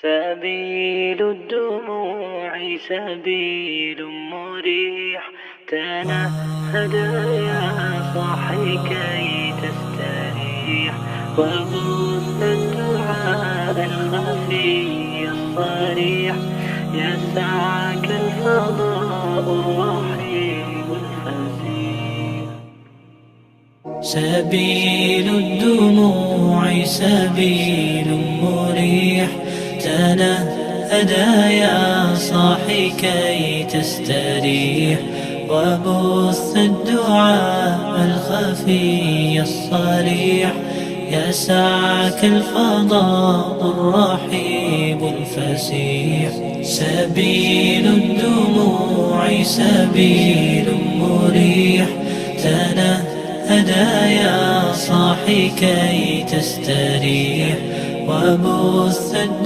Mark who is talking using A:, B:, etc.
A: سبيل الدموع سبيل مريح، تنهد يا صاحي كي تستريح، وبث الدعاء الخفي الصريح، يسعك الفضاء الرحيم الفسيح. سبيل الدموع سبيل مريح، تنهد يا صاحي كي تستريح، وبث الدعاء الخفي الصريح، يسعك الفضاء الرحيب الفسيح. سبيل الدموع سبيل مريح، تنهد يا صاحي كي تستريح، وبث الدعاء